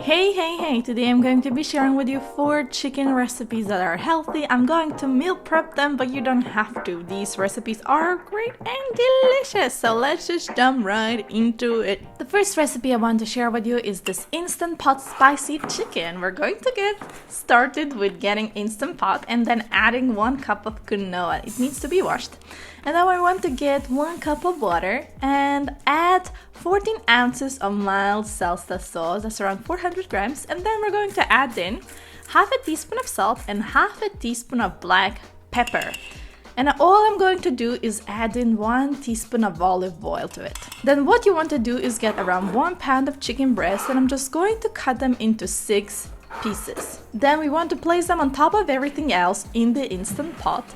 Hey, today I'm going to be sharing with you 4 chicken recipes that are healthy. I'm going to meal prep them, but you don't have to. These recipes are great and delicious, so let's just jump right into it. The first recipe I want to share with you is this Instant Pot spicy chicken. We're going to get started with getting Instant Pot and then adding 1 cup of quinoa. It needs to be washed. And now I want to get 1 cup of water and add 14 ounces of mild salsa sauce. That's around 400 grams. And then we're going to add in half a teaspoon of salt and half a teaspoon of black pepper. And all I'm going to do is add in 1 teaspoon of olive oil to it. Then what you want to do is get around 1 pound of chicken breast, and I'm just going to cut them into 6 pieces. Then we want to place them on top of everything else in the Instant Pot.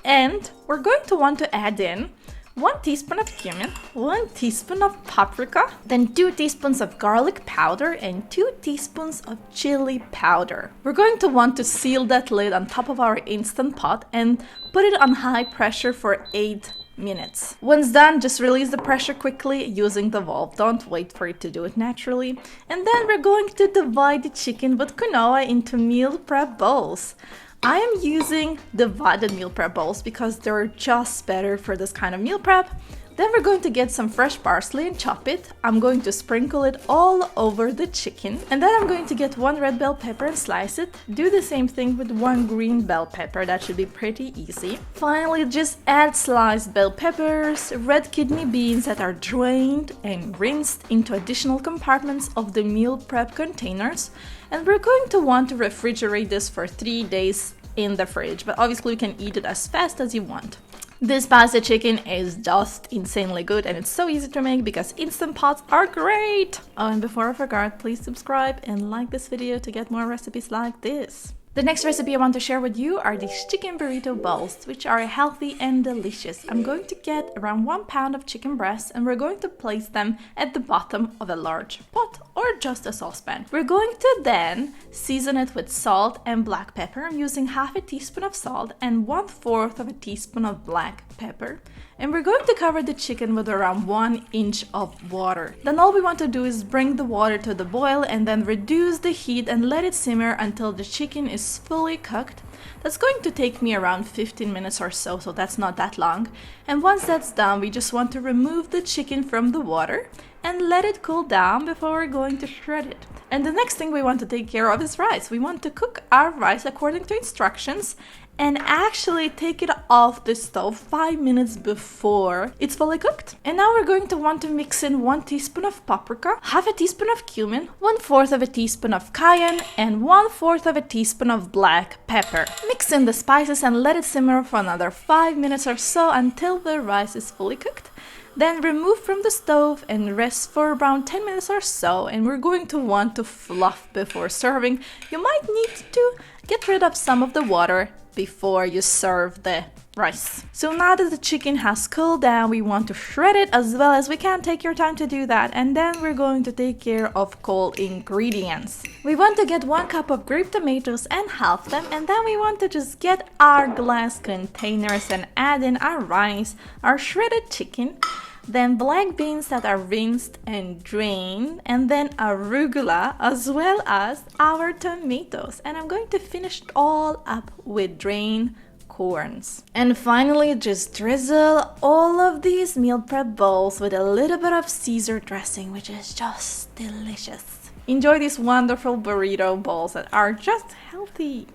And we're going to want to add in 1 teaspoon of cumin, 1 teaspoon of paprika, then 2 teaspoons of garlic powder and 2 teaspoons of chili powder. We're going to want to seal that lid on top of our Instant Pot and put it on high pressure for 8 minutes. Once done, just release the pressure quickly using the valve. Don't wait for it to do it naturally. And then we're going to divide the chicken with quinoa into meal prep bowls. I am using divided meal prep bowls because they're just better for this kind of meal prep. Then we're going to get some fresh parsley and chop it. I'm going to sprinkle it all over the chicken. And then I'm going to get 1 red bell pepper and slice it. Do the same thing with 1 green bell pepper. That should be pretty easy. Finally, just add sliced bell peppers, red kidney beans that are drained and rinsed into additional compartments of the meal prep containers. And we're going to want to refrigerate this for 3 days in the fridge, but obviously you can eat it as fast as you want. This pasta chicken is just insanely good and it's so easy to make because Instant Pots are great! Oh, and before I forget, please subscribe and like this video to get more recipes like this. The next recipe I want to share with you are these chicken burrito bowls, which are healthy and delicious. I'm going to get around 1 pound of chicken breast and we're going to place them at the bottom of a large pot or just a saucepan. We're going to then season it with salt and black pepper. I'm using half a teaspoon of salt and 1/4 of a teaspoon of black pepper. And we're going to cover the chicken with around 1 inch of water. Then all we want to do is bring the water to the boil and then reduce the heat and let it simmer until the chicken is fully cooked. That's going to take me around 15 minutes or so, so that's not that long. And once that's done, we just want to remove the chicken from the water and let it cool down before we're going to shred it. And the next thing we want to take care of is rice. We want to cook our rice according to instructions and actually take it off the stove 5 minutes before it's fully cooked. And now we're going to want to mix in 1 teaspoon of paprika, half a teaspoon of cumin, 1/4 of a teaspoon of cayenne, and 1/4 of a teaspoon of black pepper. Mix in the spices and let it simmer for another 5 minutes or so until the rice is fully cooked. Then remove from the stove and rest for around 10 minutes or so, and we're going to want to fluff before serving. You might need to get rid of some of the water before you serve the rice. So now that the chicken has cooled down, we want to shred it as well as we can. Take your time to do that. And then we're going to take care of cold ingredients. We want to get 1 cup of grape tomatoes and halve them. And then we want to just get our glass containers and add in our rice, our shredded chicken, then black beans that are rinsed and drained, and then arugula as well as our tomatoes. And I'm going to finish it all up with drained corns. And finally, just drizzle all of these meal prep bowls with a little bit of Caesar dressing, which is just delicious. Enjoy these wonderful burrito bowls that are just healthy.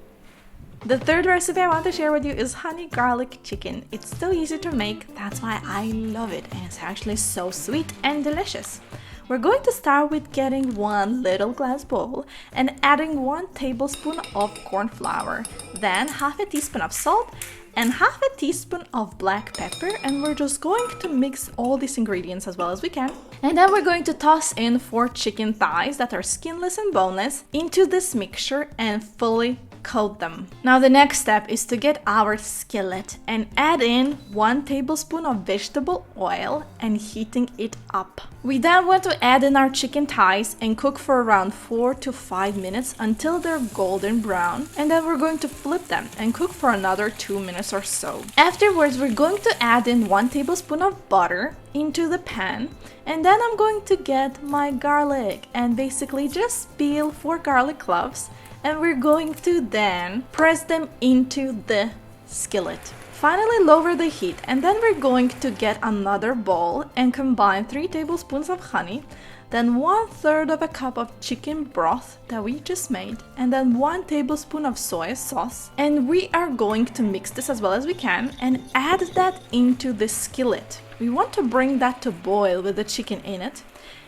The third recipe I want to share with you is honey garlic chicken. It's so easy to make, that's why I love it, and it's actually so sweet and delicious. We're going to start with getting 1 little glass bowl and adding 1 tablespoon of corn flour, then half a teaspoon of salt and half a teaspoon of black pepper, and we're just going to mix all these ingredients as well as we can. And then we're going to toss in 4 chicken thighs that are skinless and boneless into this mixture and fully coat them. Now the next step is to get our skillet and add in 1 tablespoon of vegetable oil and heating it up. We then want to add in our chicken thighs and cook for around 4 to 5 minutes until they're golden brown, and then we're going to flip them and cook for another 2 minutes or so. Afterwards, we're going to add in 1 tablespoon of butter into the pan, and then I'm going to get my garlic and basically just peel 4 garlic cloves, and we're going to then press them into the skillet. Finally, lower the heat, and then we're going to get another bowl and combine 3 tablespoons of honey, then 1/3 of a cup of chicken broth that we just made, and then 1 tablespoon of soy sauce. And we are going to mix this as well as we can and add that into the skillet. We want to bring that to boil with the chicken in it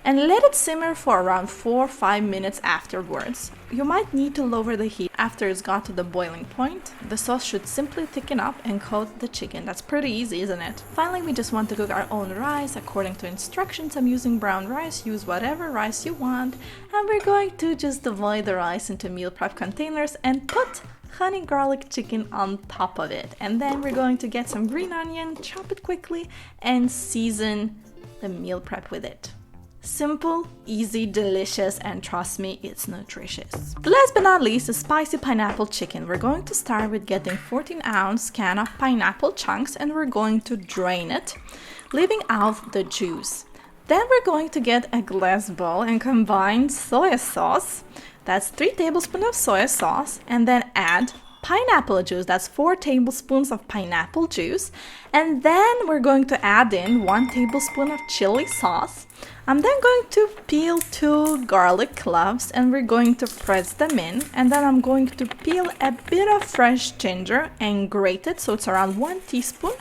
and let it simmer for around 4 or 5 minutes afterwards. You might need to lower the heat after it's got to the boiling point. The sauce should simply thicken up and coat the chicken. That's pretty easy, isn't it? Finally, we just want to cook our own rice according to instructions. I'm using brown rice. Use whatever rice you want. And we're going to just divide the rice into meal prep containers and put honey garlic chicken on top of it. And then we're going to get some green onion, chop it quickly, and season the meal prep with it. Simple, easy, delicious, and trust me, it's nutritious. Last but not least, the spicy pineapple chicken. We're going to start with getting 14-ounce can of pineapple chunks, and we're going to drain it, leaving out the juice. Then we're going to get a glass bowl and combine soy sauce. That's 3 tablespoons of soy sauce, and then add pineapple juice. That's 4 tablespoons of pineapple juice. And then we're going to add in 1 tablespoon of chili sauce. I'm then going to peel 2 garlic cloves and we're going to press them in. And then I'm going to peel a bit of fresh ginger and grate it, so it's around 1 teaspoon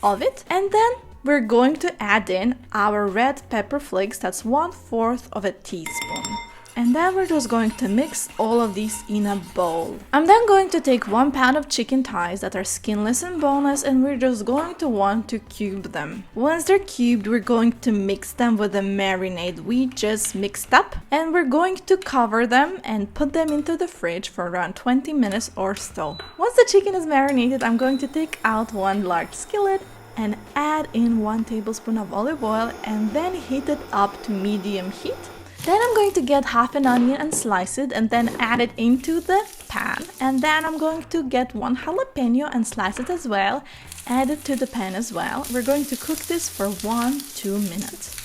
of it. And then we're going to add in our red pepper flakes. That's 1/4 of a teaspoon. And then we're just going to mix all of these in a bowl. I'm then going to take 1 pound of chicken thighs that are skinless and boneless, and we're just going to want to cube them. Once they're cubed, we're going to mix them with the marinade we just mixed up, and we're going to cover them and put them into the fridge for around 20 minutes or so. Once the chicken is marinated, I'm going to take out 1 large skillet and add in 1 tablespoon of olive oil and then heat it up to medium heat. Then I'm going to get half an onion and slice it and then add it into the pan. And then I'm going to get 1 jalapeno and slice it as well. Add it to the pan as well. We're going to cook this for 1-2 minutes.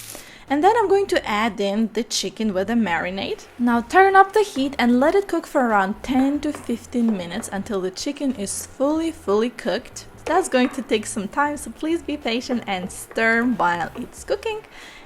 And then I'm going to add in the chicken with the marinade. Now turn up the heat and let it cook for around 10 to 15 minutes until the chicken is fully cooked. That's going to take some time, so please be patient and stir while it's cooking.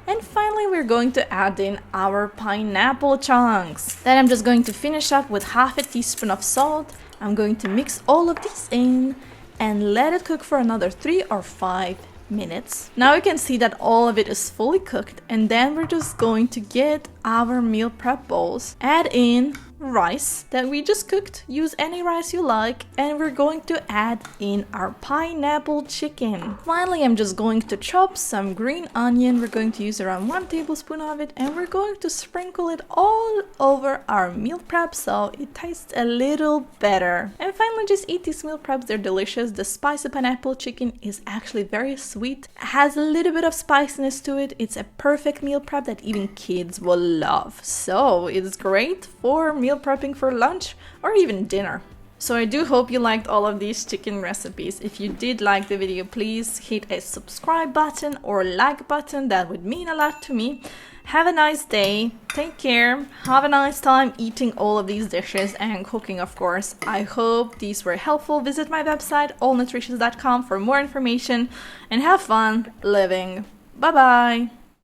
And finally, we're going to add in our pineapple chunks. Then I'm just going to finish up with half a teaspoon of salt. I'm going to mix all of these in and let it cook for another 3 or 5 minutes. Now you can see that all of it is fully cooked, and then we're just going to get our meal prep bowls, add in rice that we just cooked. Use any rice you like, and we're going to add in our pineapple chicken. Finally, I'm just going to chop some green onion. We're going to use around 1 tablespoon of it, and we're going to sprinkle it all over our meal prep so it tastes a little better. And finally, just eat these meal preps. They're delicious. The spicy pineapple chicken is actually very sweet, has a little bit of spiciness to it. It's a perfect meal prep that even kids will love. So it's great for meal prepping for lunch or even dinner. So I do hope you liked all of these chicken recipes. If you did like the video, please hit a subscribe button or like button. That would mean a lot to me. Have a nice day. Take care. Have a nice time eating all of these dishes and cooking, of course. I hope these were helpful. Visit my website, allnutritious.com, for more information and have fun living. Bye bye.